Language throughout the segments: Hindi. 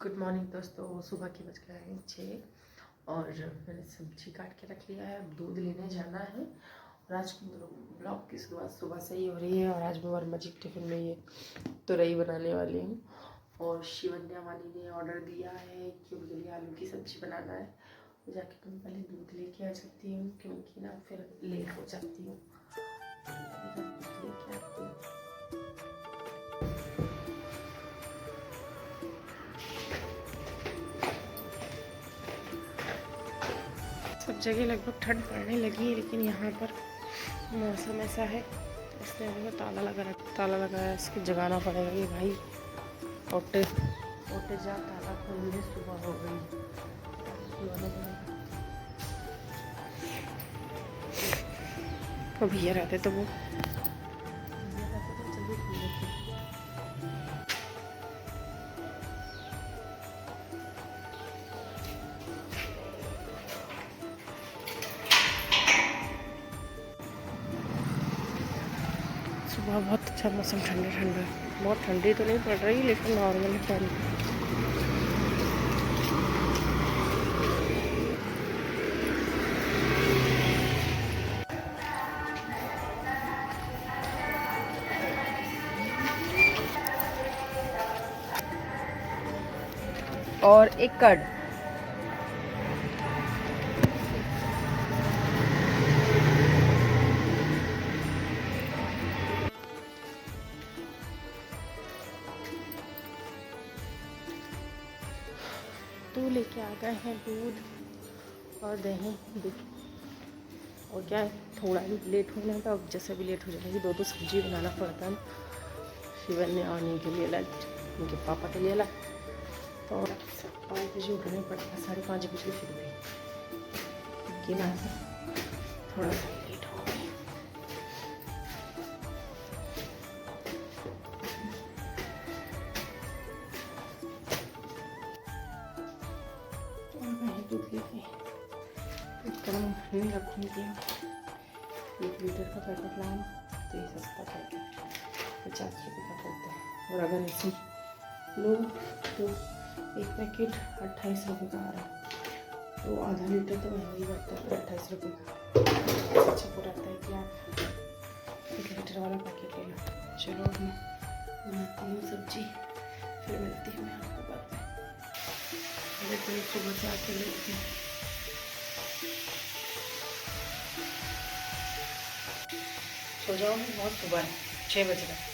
गुड मॉर्निंग दोस्तों। सुबह के बज गए हैं 6 और मैंने सब्जी काट के रख लिया है। अब दूध लेने जाना है और आज ब्लॉग की शुरुआत सुबह से ही हो रही है। और आज मैं वर्मा जी टिफ़िन में ये तुरई बनाने वाली हूँ और शिवन्या वाली ने ऑर्डर दिया है कि उनके लिए आलू की सब्ज़ी बनाना है। तो जाके तुम पहले दूध लेके आ जाती हूँ क्योंकि ना फिर लेट हो जाती हूँ। दूध लेके आती हूँ। सब जगह लगभग ठंड पड़ने लगी है, लेकिन यहाँ पर मौसम ऐसा है तो इसलिए अभी मैं ताला लगाया। इसको जगाना पड़ेगा ये भाई। ओटे जा, ताला खोल दे, सुबह हो गई। तो भैया रहते तो वो जल्दी खोल देते। सुबह बहुत अच्छा मौसम, ठंडा ठंडा। बहुत ठंडी तो नहीं पड़ रही लेकिन नॉर्मल ठंड। और एक कर्ड। तो लेके आ गए हैं दूध और दही। और क्या है, थोड़ा भी लेट होना था। अब जैसे भी लेट हो जाएगी, दो सब्जी बनाना पड़ता है। शिवन्या और के लिए लंच, उनके पापा के लिए लंच। तो 5 बजे उठना पड़ता है, 5:30 बजे फिर भी कि ना थोड़ा सा लेट हो गई। दूध लेके गर्म नहीं रखूँगी। 1 लीटर का पैकेट लाऊँ तो ये सस्ता पड़ता है, 50 रुपये का पड़ता है। और अगर ऐसे लो तो एक पैकेट 28 रुपये का आ रहा है। तो आधा लीटर तो महंगा ही पड़ता है, 28 रुपये का। अच्छा पड़ता है कि आप 1 लीटर वाला पैकेट ले लो। चलो मैं बनाती हूँ सब्जी, फिर मिलती हूँ मैं आपको बाद में। लेकिन सुबह से आके लेती हूँ। सो जाओ, बहुत सुबह है, 6 बज रहे।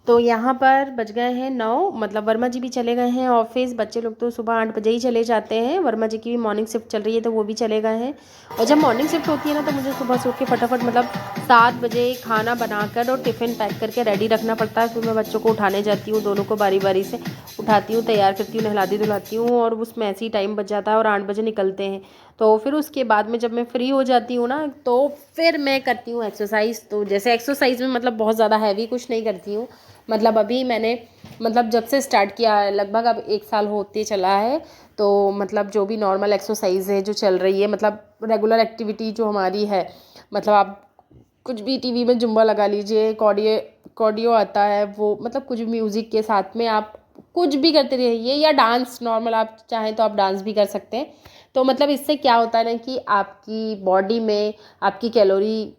तो यहाँ पर बज गए हैं 9, मतलब वर्मा जी भी चले गए हैं ऑफिस। बच्चे लोग तो सुबह 8 बजे ही चले जाते हैं। वर्मा जी की भी मॉर्निंग शिफ्ट चल रही है तो वो भी चले गए हैं। और जब मॉर्निंग शिफ्ट होती है ना तो मुझे सुबह सो के फटाफट मतलब 7 बजे खाना बनाकर और टिफ़िन पैक करके रेडी रखना पड़ता है। फिर मैं बच्चों को उठाने जाती हूँ, दोनों को बारी बारी से उठाती हूँ, तैयार करती हूँ, नहलाती धुलाती हूँ और उसमें ऐसे ही टाइम बच जाता है और 8 बजे निकलते हैं। तो फिर उसके बाद में जब मैं फ्री हो जाती हूँ ना तो फिर मैं करती हूँ एक्सरसाइज। तो जैसे एक्सरसाइज में मतलब बहुत ज़्यादा हैवी कुछ नहीं करती हूँ। मतलब अभी मैंने मतलब जब से स्टार्ट किया है, लगभग अब 1 साल होते चला है। तो मतलब जो भी नॉर्मल एक्सरसाइज है जो चल रही है, मतलब रेगुलर एक्टिविटी जो हमारी है, मतलब आप कुछ भी टीवी में जुम्बा लगा लीजिए, कार्डियो आता है वो, मतलब कुछ म्यूज़िक के साथ में आप कुछ भी करते रहिए, या डांस नॉर्मल आप चाहें तो आप डांस भी कर सकते हैं। तो मतलब इससे क्या होता है ना कि आपकी बॉडी में आपकी कैलोरी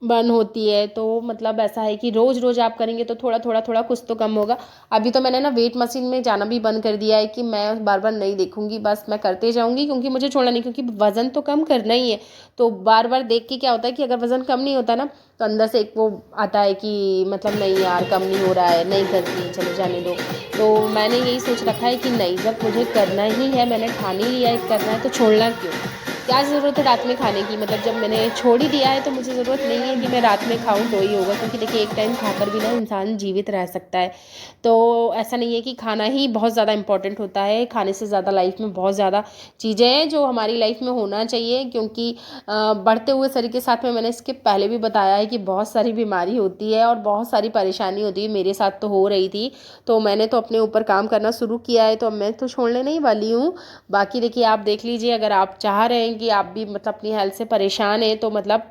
बर्न होती है। तो मतलब ऐसा है कि रोज़ रोज़ आप करेंगे तो थोड़ा कुछ तो कम होगा। अभी तो मैंने ना वेट मशीन में जाना भी बंद कर दिया है कि मैं बार बार नहीं देखूंगी, बस मैं करते जाऊंगी क्योंकि मुझे छोड़ना नहीं, क्योंकि वज़न तो कम करना ही है। तो बार बार देख के क्या होता है कि अगर वज़न कम नहीं होता ना तो अंदर से एक वो आता है कि मतलब नहीं यार कम नहीं हो रहा है, नहीं करती, चलो जाने दो। तो मैंने यही सोच रखा है कि नहीं, जब मुझे करना ही है, मैंने ठान ही लिया है करना है, तो छोड़ना क्यों। क्या ज़रूरत है रात में खाने की, मतलब जब मैंने छोड़ ही दिया है तो मुझे ज़रूरत नहीं है कि मैं रात में खाऊं तो ही होगा। क्योंकि देखिए एक टाइम खाकर भी ना इंसान जीवित रह सकता है। तो ऐसा नहीं है कि खाना ही बहुत ज़्यादा इम्पोर्टेंट होता है। खाने से ज़्यादा लाइफ में बहुत ज़्यादा चीज़ें हैं जो हमारी लाइफ में होना चाहिए। क्योंकि बढ़ते हुए शरीर के साथ में, मैंने इसके पहले भी बताया है कि बहुत सारी बीमारी होती है और बहुत सारी परेशानी होती है। मेरे साथ तो हो रही थी, तो मैंने तो अपने ऊपर काम करना शुरू किया है, तो अब मैं तो छोड़ने नहीं वाली हूँ। बाकी देखिए आप देख लीजिए, अगर आप चाह रहे हैं कि आप भी मतलब अपनी हेल्थ से परेशान हैं तो मतलब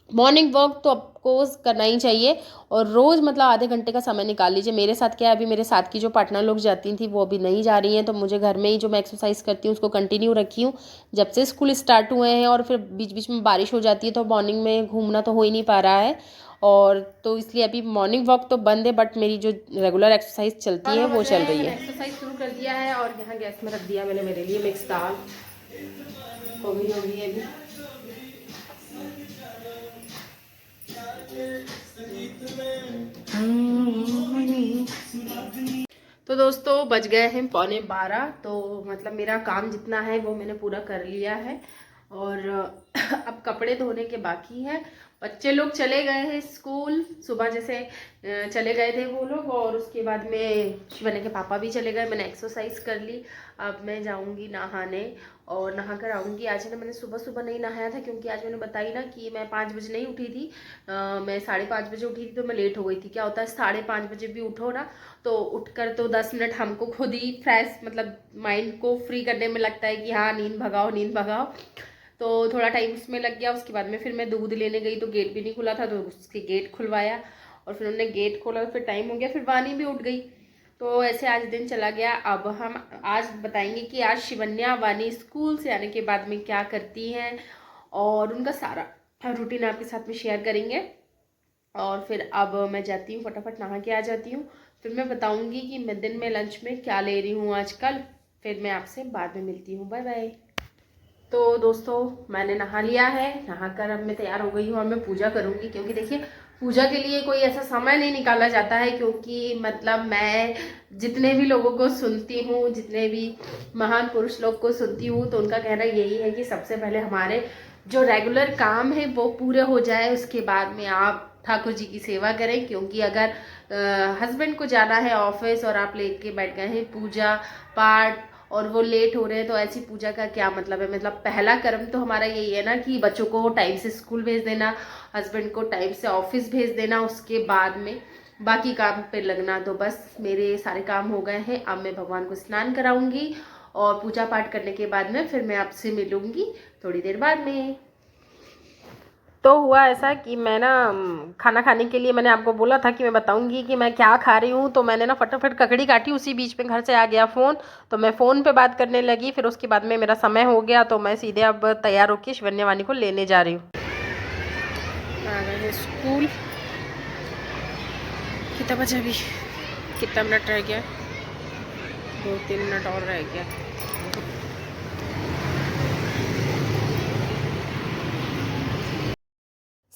मॉर्निंग वॉक तो ऑफकोर्स करना ही चाहिए, और रोज़ मतलब आधे घंटे का समय निकाल लीजिए। मेरे साथ क्या है, अभी मेरे साथ की जो पार्टनर लोग जाती थी वो अभी नहीं जा रही हैं, तो मुझे घर में ही जो मैं एक्सरसाइज करती हूँ उसको कंटिन्यू रखी हूँ जब से स्कूल स्टार्ट हुए हैं। और फिर बीच बीच में बारिश हो जाती है तो मॉर्निंग में घूमना तो हो ही नहीं पा रहा है, और तो इसलिए अभी मॉर्निंग वॉक तो बंद है, बट मेरी जो रेगुलर एक्सरसाइज चलती है वो चल रही है। एक्सरसाइज शुरू कर दिया है और यहाँ गैस में रख दिया मैंने मेरे लिए मिक्स दाल, होगी अभी। तो दोस्तों बज गए हैं 11:15, तो मतलब मेरा काम जितना है वो मैंने पूरा कर लिया है, और अब कपड़े धोने के बाकी हैं। बच्चे लोग चले गए हैं स्कूल, सुबह जैसे चले गए थे वो लोग, और उसके बाद में शिवानी के पापा भी चले गए। मैंने एक्सरसाइज कर ली, अब मैं जाऊंगी नहाने और नहा कर आऊँगी। आज ना मैंने सुबह सुबह नहीं नहाया था क्योंकि आज मैंने बताई ना कि मैं 5 बजे नहीं उठी थी, मैं 5:30 बजे उठी थी, तो मैं लेट हो गई थी। क्या होता है 5:30 बजे भी उठो ना तो उठकर तो 10 मिनट हमको खुद ही फ्रेश मतलब माइंड को फ्री करने में लगता है कि हाँ नींद भगाओ। तो थोड़ा टाइम उसमें लग गया। उसके बाद में फिर मैं दूध लेने गई तो गेट भी नहीं खुला था, तो उसके गेट खुलवाया, और फिर उन्होंने गेट खोला, फिर टाइम हो गया, फिर वानी भी उठ गई। तो ऐसे आज दिन चला गया। अब हम आज बताएंगे कि आज शिवन्या वानी स्कूल से आने के बाद में क्या करती हैं, और उनका सारा रूटीन आपके साथ में शेयर करेंगे। और फिर अब मैं जाती हूँ, फटाफट नहा के आ जाती हूँ, फिर मैं बताऊँगी कि मैं दिन में लंच में क्या ले रही हूँ आजकल। फिर मैं आपसे बाद में मिलती हूँ, बाय बाय। तो दोस्तों मैंने नहा लिया है, नहाकर अब मैं तैयार हो गई हूँ और मैं पूजा करूँगी, क्योंकि देखिए पूजा के लिए कोई ऐसा समय नहीं निकाला जाता है, क्योंकि मतलब मैं जितने भी लोगों को सुनती हूँ, जितने भी महान पुरुष लोग को सुनती हूँ, तो उनका कहना यही है कि सबसे पहले हमारे जो रेगुलर काम है वो पूरे हो जाए, उसके बाद में आप ठाकुर जी की सेवा करें। क्योंकि अगर हस्बैंड को जाना है ऑफिस और आप लेके बैठ गए हैं पूजा पाठ और वो लेट हो रहे हैं, तो ऐसी पूजा का क्या मतलब है। मतलब पहला कर्म तो हमारा यही है ना कि बच्चों को टाइम से स्कूल भेज देना, हस्बैंड को टाइम से ऑफिस भेज देना, उसके बाद में बाकी काम पे लगना। तो बस मेरे सारे काम हो गए हैं। अब मैं भगवान को स्नान कराऊंगी और पूजा पाठ करने के बाद में फिर मैं आपसे मिलूंगी थोड़ी देर बाद में। तो हुआ ऐसा कि मैं ना खाना खाने के लिए मैंने आपको बोला था कि मैं बताऊंगी कि मैं क्या खा रही हूँ, तो मैंने ना फटाफट ककड़ी काटी, उसी बीच में घर से आ गया फ़ोन, तो मैं फ़ोन पे बात करने लगी। फिर उसके बाद में मेरा समय हो गया, तो मैं सीधे अब तैयार होकर शिवन्या वानी को लेने जा रही हूँ। आ गए स्कूल, कितना बजे अभी, कितना मिनट रह गया, 2-3 मिनट और रह गया।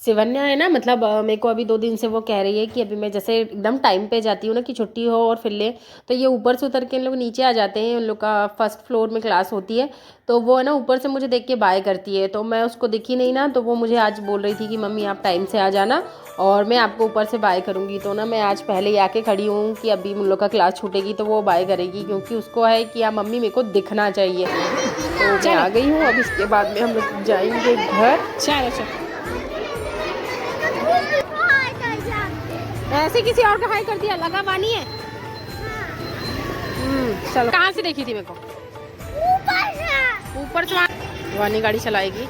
शिवन्या है ना, मतलब मेरे को अभी 2 दिन से वो कह रही है कि अभी मैं जैसे एकदम टाइम पे जाती हूँ ना कि छुट्टी हो और फिर ले, तो ये ऊपर से उतर के इन लोग नीचे आ जाते हैं। उन लोग का फर्स्ट फ्लोर में क्लास होती है, तो वो है ना ऊपर से मुझे देख के बाय करती है, तो मैं उसको दिखी नहीं ना, तो वो मुझे आज बोल रही थी कि मम्मी आप टाइम से आ जाना और मैं आपको ऊपर से बाय करूँगी। तो ना मैं आज पहले ही आके खड़ी हूँ कि अभी उन लोग का क्लास छूटेगी तो वो बाय करेगी, क्योंकि उसको है कि हाँ मम्मी मेरे को दिखना चाहिए। तो मैं आ गई हूँ, अब इसके बाद में हम लोग जाएंगे घर। चलो ऐसे किसी और का हाई कर दिया, लगा वानी है। चलो, कहाँ से देखी थी मेरे को? ऊपर से वानी गाड़ी चलाएगी।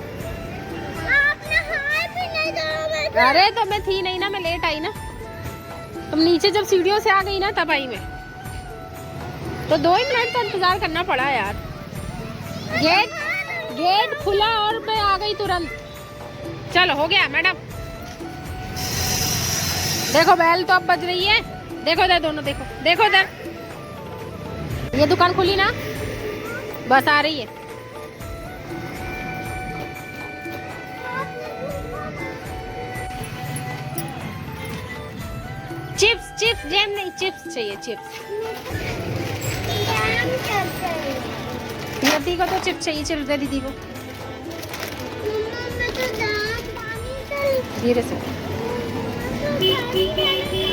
अरे तो मैं थी नहीं ना, मैं लेट आई ना, तुम नीचे जब सीढ़ियों से आ गई ना तब आई मैं, तो 2 ही मिनट का इंतजार करना पड़ा यार। गेट खुला और मैं आ गई तुरंत। चलो हो गया मैडम। देखो बैल तो अब बज रही है, देखो इधर दोनों, देखो इधर, ये दुकान खुली ना, बस आ रही है। चिप्स जैम नहीं, चिप्स चाहिए, चिप्स। दीदी को तो चिप्स चाहिए, चल दे दीदी को। धीरे से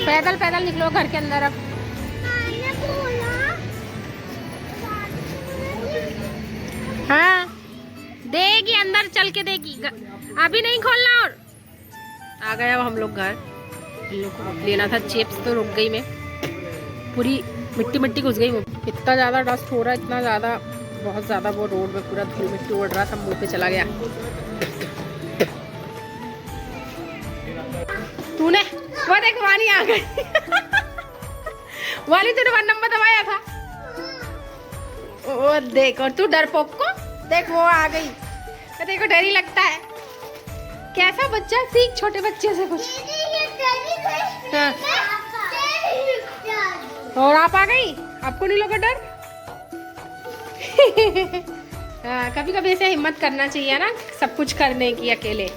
पैदल निकलो घर के अंदर। अब हाँ देगी, अंदर चल के देगी, अभी नहीं खोलना। और आ गए अब हम लोग घर। इन लोग को लेना था चिप्स, तो रुक गई मैं, पूरी मिट्टी घुस गई। इतना ज़्यादा डस्ट हो रहा है, इतना ज़्यादा, बहुत ज़्यादा, वो रोड में पूरा धूल मिट्टी उड़ रहा, सब मुँह पे चला गया। तूने वो देख वानी आ गई वाली तूने 1 नंबर दबाया था। वो देख, और तू डरपोक को देख, वो आ गई। देखो डर ही लगता है। कैसा बच्चा, सीख छोटे बच्चे से कुछ। हाँ। और आप आ गई, आपको नहीं लगा डर? हाँ, कभी कभी ऐसे हिम्मत करना चाहिए ना, सब कुछ करने की अकेले।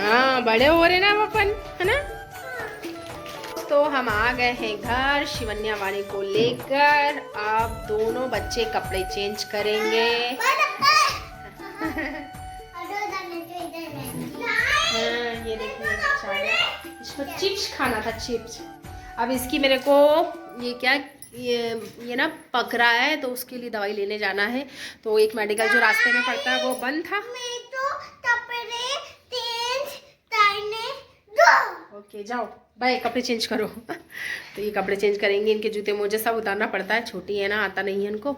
हाँ, बड़े हो रहे ना अपन, है ना। तो हम आ गए हैं घर शिवन्या वाणी को लेकर। अब दोनों बच्चे कपड़े चेंज करेंगे। हाँ, ये देखिए इसको चिप्स खाना था, चिप्स। अब इसकी मेरे को ये क्या ये ना पक रहा है, तो उसके लिए दवाई लेने जाना है। तो एक मेडिकल जो रास्ते में पड़ता है वो बंद था। ओके जाओ बाय, कपड़े चेंज करो। तो ये कपड़े चेंज करेंगे, इनके जूते मोजे सब उतारना पड़ता है, छोटी है ना, आता नहीं है इनको।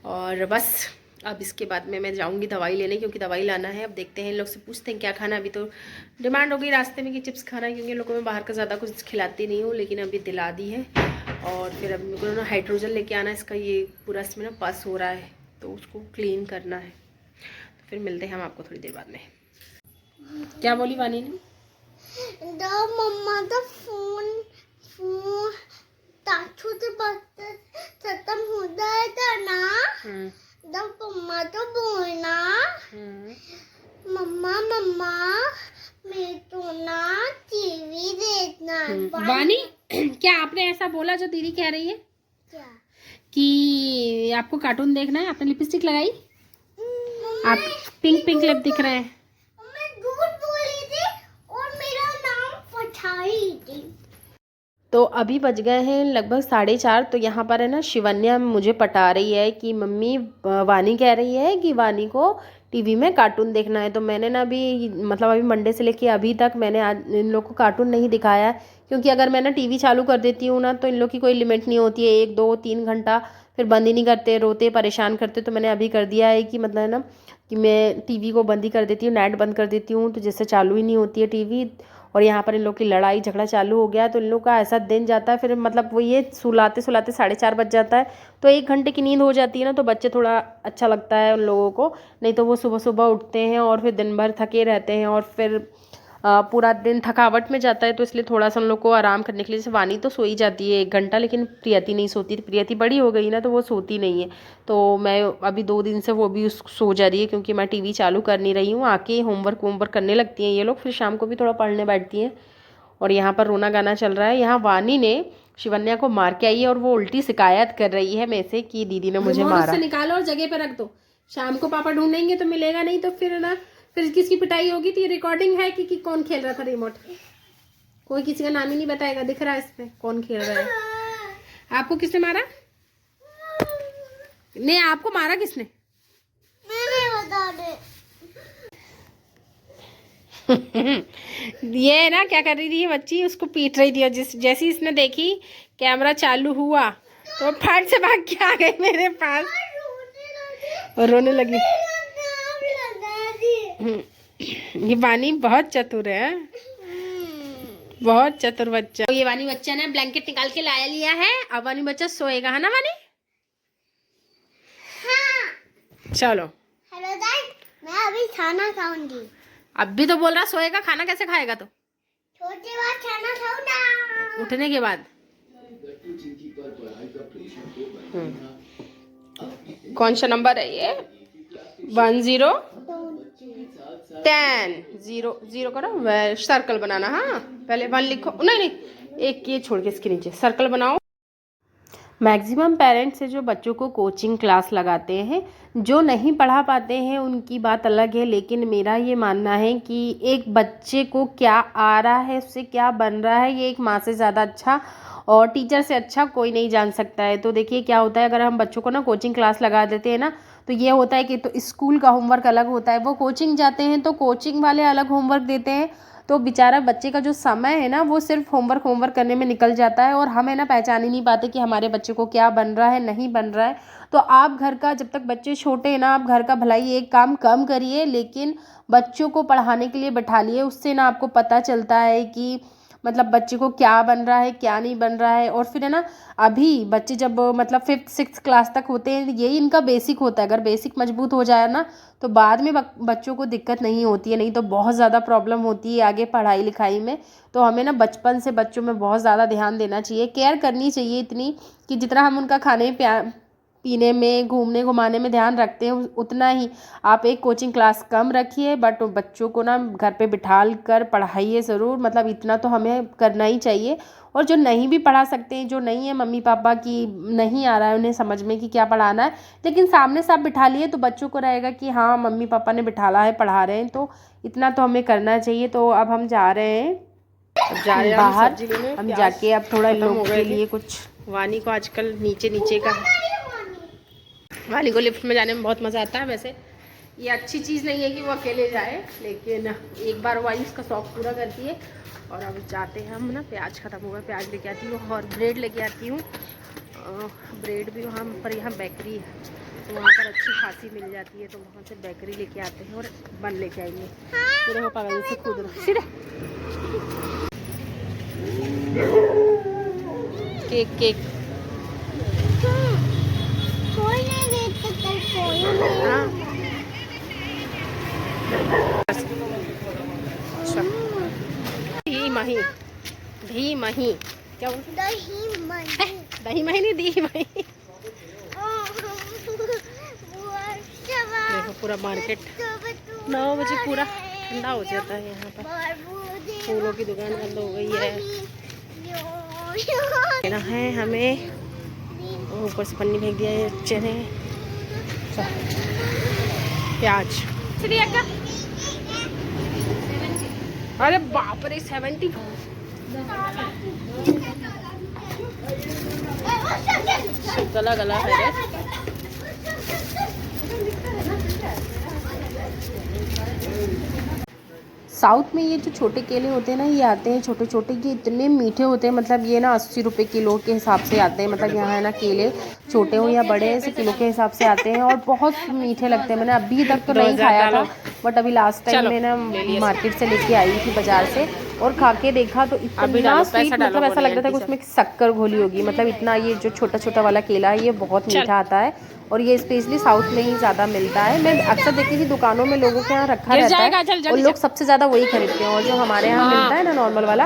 और बस अब इसके बाद में मैं जाऊंगी दवाई लेने, क्योंकि दवाई लाना है। अब देखते हैं, इन लोग से पूछते हैं क्या खाना। अभी तो डिमांड हो गई रास्ते में कि चिप्स खाना है, क्योंकि लोगों में बाहर का ज़्यादा कुछ खिलाती नहीं हूँ, लेकिन अभी दिला दी है। और फिर अब मेरे को ना हाइड्रोजन लेके आना है, इसका ये पूरा इसमें ना पस हो रहा है, तो उसको क्लीन करना है। तो फिर मिलते हैं हम आपको थोड़ी देर बाद में। क्या बोली वानी ने? मम्मा तो फोन खत्म हो जाए था ना, मम्मा तो बोलना मम्मा मैं तो ना टीवी देखना। वानी क्या आपने ऐसा बोला जो दीदी कह रही है? क्या? कि आपको कार्टून देखना है? आपने लिपस्टिक लगाई? आप पिंक पिंक लिप दिख रहे हैं। तो अभी बज गए हैं लगभग 4:30। तो यहाँ पर है ना शिवन्या मुझे पटा रही है कि मम्मी वानी कह रही है कि वानी को टीवी में कार्टून देखना है। तो मैंने ना अभी मतलब अभी मंडे से लेके अभी तक मैंने आज इन लोग को कार्टून नहीं दिखाया, क्योंकि अगर मैं ना टीवी चालू कर देती हूँ ना तो इन लोग की कोई लिमिट नहीं होती है, 1 2 3 घंटा फिर बंद ही नहीं करते, रोते परेशान करते। तो मैंने अभी कर दिया है कि मतलब ना कि मैं टीवी को बंद ही कर देती हूँ, नेट बंद कर देती हूँ, तो जैसे चालू ही नहीं होती है टीवी। और यहाँ पर इन लोग की लड़ाई झगड़ा चालू हो गया, तो इन लोग का ऐसा दिन जाता है फिर मतलब वो ये सुलाते 4:30 बज जाता है। तो 1 घंटे की नींद हो जाती है ना, तो बच्चे थोड़ा अच्छा लगता है उन लोगों को। नहीं तो वो सुबह सुबह उठते हैं और फिर दिन भर थके रहते हैं, और फिर पूरा दिन थकावट में जाता है। तो इसलिए थोड़ा सा उन लोग को आराम करने के लिए, जैसे वानी तो सो ही जाती है 1 घंटा, लेकिन प्रियति नहीं सोती। प्रियति बड़ी हो गई ना, तो वो सोती नहीं है। तो मैं अभी 2 दिन से वो भी सो जा रही है, क्योंकि मैं टीवी चालू कर नहीं रही हूँ। आके होमवर्क करने लगती हैं ये लोग, फिर शाम को भी थोड़ा पढ़ने बैठती हैं। और यहाँ पर रोना गाना चल रहा है। यहाँ वानी ने शिवन्या को मार के आई है, और वो उल्टी शिकायत कर रही है मेरे से कि दीदी ने मुझे मारा। उससे निकालो और जगह पे रख दो, शाम को पापा ढूंढेंगे तो मिलेगा नहीं, तो फिर ना फिर किसकी पिटाई होगी। तो ये रिकॉर्डिंग है कि कौन खेल रहा था रिमोट। कोई किसी का नाम ही नहीं बताएगा, दिख रहा है इसमें कौन खेल रहा है। आपको किसने मारा? नहीं, आपको मारा किसने? बता दे। ये ना क्या कर रही थी बच्ची, उसको पीट रही थी, और जैसी इसने देखी कैमरा चालू हुआ तो फट से भाग के आ गई मेरे पास और रोने लगी। ये वानी बहुत चतुर है, बहुत चतुर बच्चा। तो ये वानी बच्चा ने ब्लैंकेट निकाल के लाया लिया है। अब वानी बच्चा सोएगा, है ना वानी? हाँ। चलो हेलो गाइस, मैं अभी खाना खाऊंगी। अब भी तो बोल रहा सोएगा, खाना कैसे खाएगा? तो छोटे बाद खाना खाओ ना, उठने के बाद। कौन सा नंबर है ये? 1 0 10 0 0 करो, सर्कल बनाना। हाँ पहले 1 लिखो, नहीं एक ये छोड़ के इसके नीचे सर्कल बनाओ। मैक्सिमम पेरेंट्स है जो बच्चों को कोचिंग क्लास लगाते हैं, जो नहीं पढ़ा पाते हैं उनकी बात अलग है। लेकिन मेरा ये मानना है कि एक बच्चे को क्या आ रहा है, उससे क्या बन रहा है, ये एक माँ से ज़्यादा अच्छा और टीचर से अच्छा कोई नहीं जान सकता है। तो देखिए क्या होता है, अगर हम बच्चों को ना कोचिंग क्लास लगा देते हैं ना, तो ये होता है कि तो स्कूल का होमवर्क अलग होता है, वो कोचिंग जाते हैं तो कोचिंग वाले अलग होमवर्क देते हैं। तो बेचारा बच्चे का जो समय है ना, वो सिर्फ होमवर्क करने में निकल जाता है, और हम है ना पहचान ही नहीं पाते कि हमारे बच्चे को क्या बन रहा है, नहीं बन रहा है। तो आप घर का, जब तक बच्चे छोटे हैं ना, आप घर का भलाई एक काम कम करिए, लेकिन बच्चों को पढ़ाने के लिए बैठा लिए। उससे ना आपको पता चलता है कि मतलब बच्चे को क्या बन रहा है, क्या नहीं बन रहा है। और फिर है ना, अभी बच्चे जब मतलब 5th-6th क्लास तक होते हैं, यही इनका बेसिक होता है। अगर बेसिक मजबूत हो जाए ना, तो बाद में बच्चों को दिक्कत नहीं होती है, नहीं तो बहुत ज़्यादा प्रॉब्लम होती है आगे पढ़ाई लिखाई में। तो हमें ना बचपन से बच्चों में बहुत ज़्यादा ध्यान देना चाहिए, केयर करनी चाहिए इतनी, कि जितना हम उनका खाने पीने में, घूमने घुमाने में ध्यान रखते हैं, उतना ही आप एक कोचिंग क्लास कम रखिए, बट बच्चों को ना घर पे बिठाल कर पढ़ाइए ज़रूर। मतलब इतना तो हमें करना ही चाहिए। और जो नहीं भी पढ़ा सकते हैं, जो नहीं है मम्मी पापा की, नहीं आ रहा है उन्हें समझ में कि क्या पढ़ाना है, लेकिन सामने से आप बिठा लिए तो बच्चों को रहेगा कि हाँ मम्मी पापा ने बिठाला है, पढ़ा रहे हैं, तो इतना तो हमें करना चाहिए। तो अब हम जा रहे हैं, अब जा रहे हैं बाहर। हम जाके अब थोड़ा लोग के लिए कुछ, वानी को आजकल नीचे नीचे का, वानी को लिफ्ट में जाने में बहुत मज़ा आता है। वैसे ये अच्छी चीज़ नहीं है कि वो अकेले जाए, लेकिन एक बार वानी उसका शौक पूरा करती है। और अब जाते हैं हम ना, प्याज ख़त्म होगा, प्याज लेके आती हूँ और ब्रेड लेके आती हूँ। ब्रेड भी वहाँ पर, यहाँ बेकरी है तो वहाँ पर अच्छी खासी मिल जाती है, तो वहाँ से बेकरी लेके आते हैं और बन लेके आएंगे। पूरे हो पागल से कूद रहा सीधे। केक केक कोई नहीं देता, कोई नहीं। हाँ अच्छा, धीमही धीमही क्या बोलते, दही मही। दही मही नहीं, दी मही। देखो पूरा मार्केट 9 बजे पूरा ठंडा हो जाता है यहाँ पर। फूलों की दुकान बंद हो गई है ना, है हमें ऊपर से पन्नी फेंक दिया है चने, प्याज। अरे बाप रे 70 गला गला है रे। साउथ में ये जो छोटे केले होते हैं ना, ये आते हैं छोटे छोटे, ये इतने मीठे होते हैं। मतलब ये ना 80 रुपये किलो के हिसाब से आते हैं। मतलब यहाँ है ना, केले छोटे हो या बड़े, ऐसे किलो के हिसाब से आते हैं और बहुत मीठे लगते हैं। मैंने अभी तक तो नहीं खाया था, बट अभी लास्ट टाइम मैं ना मार्केट से लेके आई थी बाजार से, और खा के देखा तो इतना स्वीट, मतलब ऐसा लग रहा था कि उसमें शक्कर घोली होगी। मतलब इतना, ये जो छोटा छोटा वाला केला है ये बहुत मीठा आता है, और ये स्पेशली साउथ में ही ज़्यादा मिलता है। मैं अक्सर देखती थी दुकानों में लोगों के यहाँ रखा रहता है, और लोग सबसे ज़्यादा वही खरीदते हैं। और जो हमारे यहाँ मिलता है ना नॉर्मल वाला,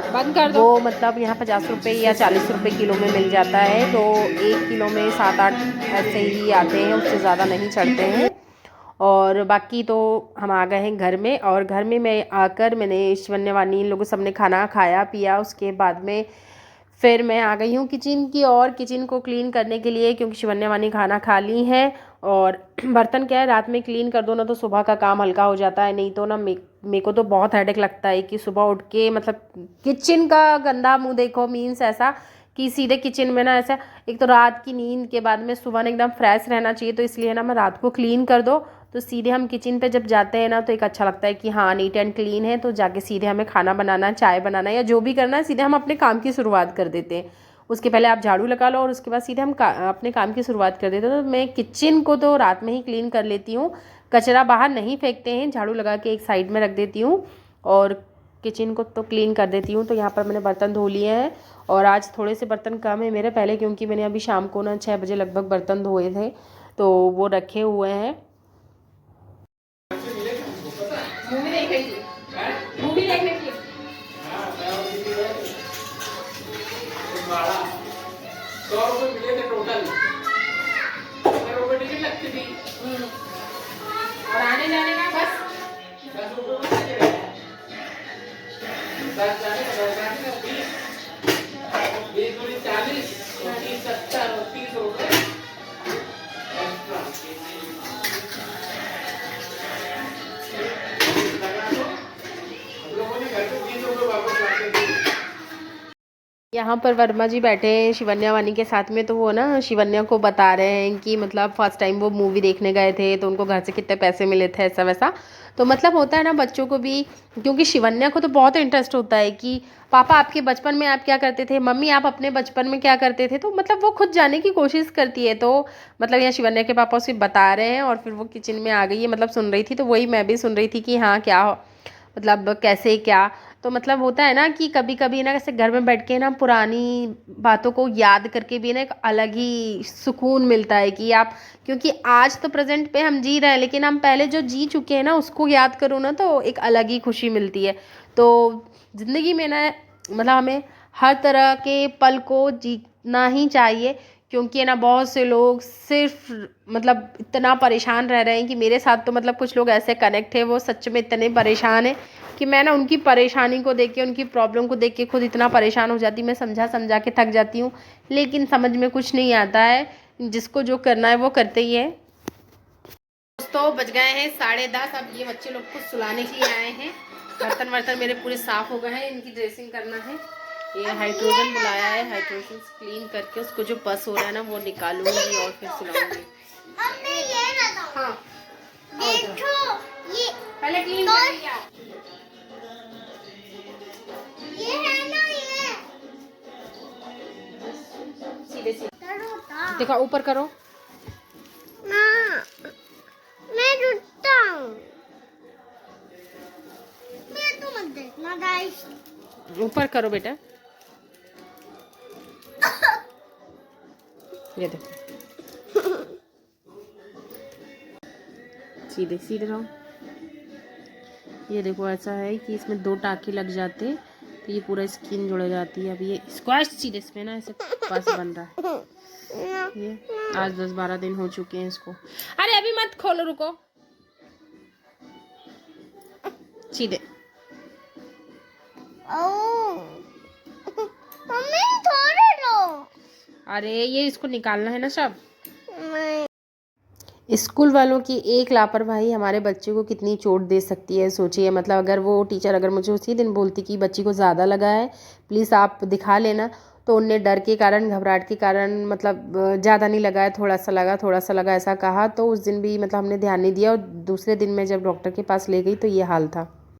वो मतलब यहाँ 50 रुपये या 40 रुपये किलो में मिल जाता है। तो 1 किलो में 7-8 ऐसे ही आते हैं, उससे ज़्यादा नहीं चढ़ते हैं। और बाकी तो हम आ गए हैं घर में, और घर में मैं आकर मैंने शिवन्या वानी इन लोगों सबने खाना खाया पिया। उसके बाद में फिर मैं आ गई हूँ किचन की, और किचन को क्लीन करने के लिए, क्योंकि शिवन्या वानी खाना खा ली है। और बर्तन क्या है, रात में क्लीन कर दो ना तो सुबह का काम हल्का हो जाता है। नहीं तो ना मेरे को तो बहुत हेडेक लगता है कि सुबह उठ के मतलब किचन का गंदा मुंह देखो, मीन्स ऐसा कि सीधे किचन में ना, ऐसा एक तो रात की नींद के बाद में सुबह ना एकदम फ्रेश रहना चाहिए। तो इसलिए ना मैं रात को क्लीन कर दो तो सीधे हम किचन पे जब जाते हैं ना, तो एक अच्छा लगता है कि हाँ नीट एंड क्लीन है। तो जाके सीधे हमें खाना बनाना, चाय बनाना या जो भी करना है, सीधे हम अपने काम की शुरुआत कर देते हैं। उसके पहले आप झाड़ू लगा लो और उसके बाद सीधे हम अपने काम की शुरुआत कर देते हैं। तो मैं किचन को तो रात में ही क्लीन कर लेती हूँ। कचरा बाहर नहीं फेंकते हैं, झाड़ू लगा के एक साइड में रख देती हूँ और किचन को तो क्लीन कर देती हूँ। तो यहाँ पर मैंने बर्तन धो लिए हैं, और आज थोड़े से बर्तन कम है मेरे पहले, क्योंकि मैंने अभी शाम को ना 6 बजे लगभग बर्तन धोए थे, तो वो रखे हुए हैं। मूवी देखने के लिए 100 रुपये मिले थे टोटल, 100 रुपये टिकट लगती थी, और आने जाने का बस 10 रुपये, 10 जाने का 10 आने का 20 दूरी 40, 30 70 30 रुपये लगा दो। हम लोगों ने घर पे 20 रुपये वापस लाके दी। यहाँ पर वर्मा जी बैठे हैं शिवन्या वानी के साथ में, तो वो ना शिवन्या को बता रहे हैं कि मतलब फर्स्ट टाइम वो मूवी देखने गए थे तो उनको घर से कितने पैसे मिले थे, ऐसा वैसा। तो मतलब होता है ना बच्चों को भी, क्योंकि शिवन्या को तो बहुत इंटरेस्ट होता है कि पापा आपके बचपन में आप क्या करते थे, मम्मी आप अपने बचपन में क्या करते थे, तो मतलब वो खुद जाने की कोशिश करती है। तो मतलब यहाँ शिवन्या के पापा उसे बता रहे हैं और फिर वो किचन में आ गई है, मतलब सुन रही थी, तो वही मैं भी सुन रही थी कि हाँ क्या मतलब कैसे क्या। तो मतलब होता है ना कि कभी कभी ना ऐसे घर में बैठ के ना पुरानी बातों को याद करके भी ना एक अलग ही सुकून मिलता है कि आप, क्योंकि आज तो प्रेजेंट पे हम जी रहे हैं लेकिन हम पहले जो जी चुके हैं ना उसको याद करो ना तो एक अलग ही खुशी मिलती है। तो ज़िंदगी में ना मतलब हमें हर तरह के पल को जीना ही चाहिए, क्योंकि है ना बहुत से लोग सिर्फ मतलब इतना परेशान रह रहे हैं कि मेरे साथ तो मतलब कुछ लोग ऐसे कनेक्ट है वो सच में इतने परेशान है कि मैं ना उनकी परेशानी को देख के, उनकी प्रॉब्लम को देख के खुद इतना परेशान हो जाती, मैं समझा समझा के थक जाती हूँ, लेकिन समझ में कुछ नहीं आता है। जिसको जो करना है वो करते ही है। दोस्तों बज गए हैं 10:30, अब ये बच्चे लोग को सुलाने के लिए आए हैं। बर्तन वर्तन मेरे पूरे साफ हो गए हैं, इनकी ड्रेसिंग करना है। ये हाइड्रोजन बुलाया है, हाइड्रोजन क्लीन करके उसको जो पस हो रहा है ना वो निकालूंगी और फिर सुलाऊंगी। हाँ देखो ये पहले क्लीन कर लिया। ये है ना ये सीधे सीधे तरोता देखा, ऊपर करो। ना मैं रुकता हूँ, मैं तो मत देखना गाइस। ऊपर करो बेटा, ये देखो सीधे सीधे रहो। ये देखो ऐसा है कि इसमें 2 टाँके लग जाते तो ये पूरा स्किन जुड़ जाती है। अब ये स्क्वाश सीधे इसमें ना ऐसे पास बन रहा है। ये आज 10-12 दिन हो चुके हैं इसको। अरे अभी मत खोलो, रुको सीधे। मम्मी थोड़े लो। अरे ये इसको निकालना है ना सब। नहीं। स्कूल वालों की एक लापरवाही हमारे बच्चे को कितनी चोट दे सकती है, सोचिए। मतलब अगर वो टीचर अगर मुझे उसी दिन बोलती कि बच्ची को ज़्यादा लगा है, प्लीज़ आप दिखा लेना, तो उनने डर के कारण, घबराहट के कारण मतलब ज़्यादा नहीं लगा है, थोड़ा सा लगा ऐसा कहा, तो उस दिन भी मतलब हमने ध्यान नहीं दिया और दूसरे दिन मैं जब डॉक्टर के पास ले गई तो ये हाल था।